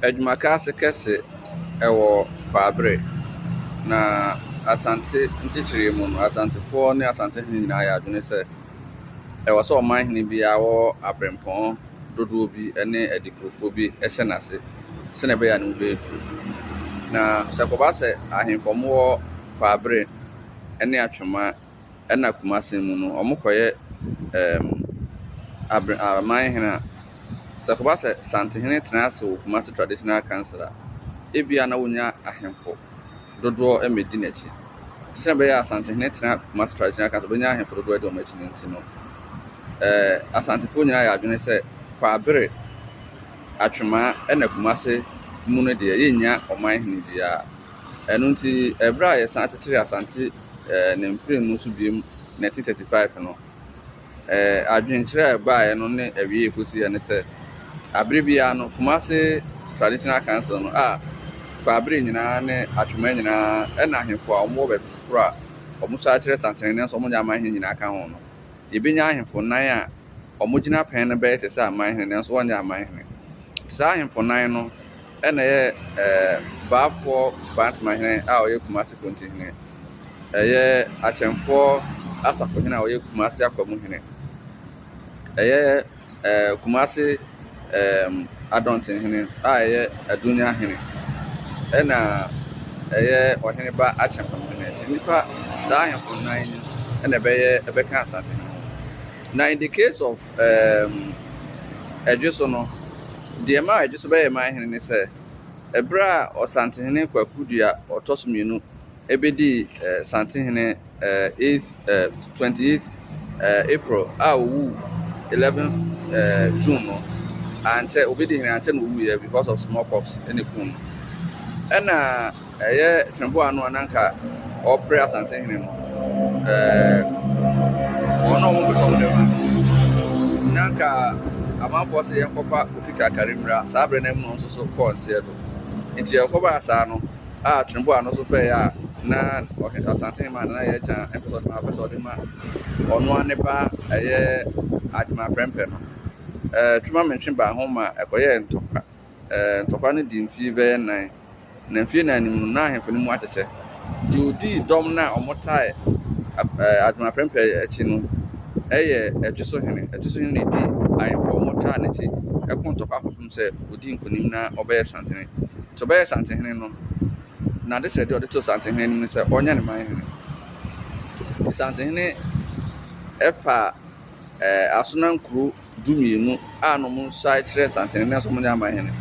Adwumakase kɛse ɛwɔ Kwabre na asante nkyekyereɛ mu no asantefoɔ ne asantehene nyinaa yɛ adwene sɛ ɛwɔ sɛ ɔmanhene biara wɔ abrɛmpɔn dodoɔ bi ne adikurfoɔ bi hyɛ n'ase sɛnea ɛbɛyɛ a ne ho bɛyɛ na sɛ kɔba sɛ ahemfo wɔ Kwabre ne Atwema ɛna Kumase mu no wɔkɔyɛ amanhene a sɛ kɔba sɛ santehene tena ase wɔ Kumase Traditional Council a ebia na wonya ahemfo dodoɔ mɛdi n'akyi sɛ bɛyɛ asantehene tena Kumase Traditional Council bɛnya ahemfo dodoɔ de wɔn akyi no nti no asantefoɔ nyinaa yɛ adwene sɛ Kwabre, Atwema ɛna Kumase mu no deɛ yɛnya ɔmanhene biara ɛno nti ɛberɛ a yɛsan akyekyere asante ne mpire no nso biem 1935 no adwenkyerɛ a ɛbaeɛ no ne awie ɛkɔsiɛ ne sɛ abere biara no Kumase Traditional Council no a Kwabre nyinaa ne Atwema nyinaa ɛna ahemfo a wɔwɔ baabi foforɔ a wɔn so akyerɛ santehene nso wɔn nyɛ amanhene nyinaa ka ho no yɛbɛnya ahemfo nan a wɔn gyina pɛn no bɛyɛ te sɛ amanhene nanso wɔnyɛ amanhene saa ahemfo nan no ɛna ɛyɛ Baafoɔ Bantamahene a ɔyɛ Kumase Kontihene ɛyɛ Akyɛmfoɔ Asafohene a ɔyɛ Kumase Akwamuhene ɛyɛ Kumase Adɔntenhene a ɛyɛ Adonyahene ɛna ɛyɛ Ɔhene Ba Akyɛmpamuhene nti nipa saa ahemfo nan no ɛna ɛbɛka asantehene na in the case of Adwo no deɛ ma Adwo so bɛyɛ manhene ne sɛ ɛberɛ a ɔsantehene Kwaku Dua ɔtɔ so mmienu ɛbɛdi santehene 28th April a ɔwu 11th June no ankyɛ obɛdi hene ankyɛ na ɔwuiɛ because of smallpox ɛna kum ɛna ɛyɛ Twemboa no ananka ɔpere asantehene no ɔno ɔmo bɛsɔ ɔmo dɛm nanka amanfoɔ sɛ yɛnkɔfa Kofi Kakari mmra saa berɛ no mu no nso so kɔɔ nseɛ do nti ɛkɔbaa saa no a Twemboa no so pɛɛ a na asantehene ma na yɛgya ɛpɛ sɛ ɔde ma ɔno ne ba ɛyɛ Adwuma Prɛmpɛ no Twema mentwe baa ho ma ɛkɔyɛ ntɔkwa no di mfie bɛyɛ 9 na mfie 9 no mu na ahemfo no mu akyekyɛ deɛ ɔdii dɔm no a ɔmotae Adwuma Prɛmpɛ akyi no ɛyɛ Adwo so hene ne di ahemfo ɔmotaa n'akyi ɛko ntɔkwa akɔpem sɛ ɔdi nkonim na ɔbɛyɛ santehene nti ɔbɛyɛ santehene no na de sɛ deɛ ɔde to santehene anim sɛ ɔnyɛ ne manhene nti santehene ɛpa asonankuro 12 a no mu nsa kyerɛ santehene nso mo nyɛ amanhene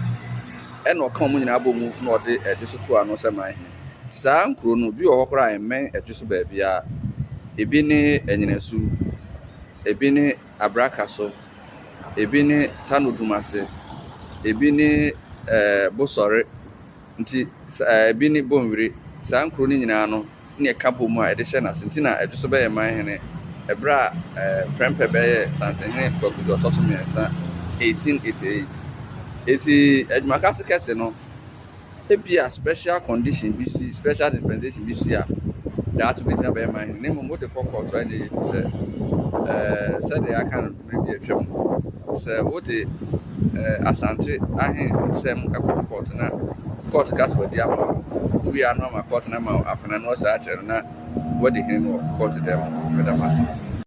ɛna ɔka mo nyinaa bɔ mu na ɔde Adwo so to ano sɛ manhene saa nkuro no bi wɔ hɔ koraa ɛmmɛn Adwo so baabi a ebi ne Anyinasu ebi ne Abraka so ebi ne Tano Dumase ebi ne Bosɔre nti ebi ne Bonwire saa nkuro no nyinaa no ne ɛka bɔ mu a ɛde hyɛ n'ase nti na Adwo so bɛyɛ manhene ɛberɛ a Prɛmpɛ bɛyɛ santehene Kwaku Dua ɔtɔ so mmiɛnsa 1888 eti Adwumakase kɛse no ebia special condition bi si special dispensation bi si a daatu bi na bɛyɛ manhene ne mmom wode kɔ kɔɔto anyɛ yɛ fi sɛ sɛdeɛ aka no bere bi atwam sɛ wode asante ahensɛm ɛkɔ kɔɔto na kɔɔto ka sɛ wɔde ama wowie ano ama kɔɔto no ama afena na ɔsɛ akyerɛ no na wɔde hene no wɔ kɔɔto dɛm mɛdam ase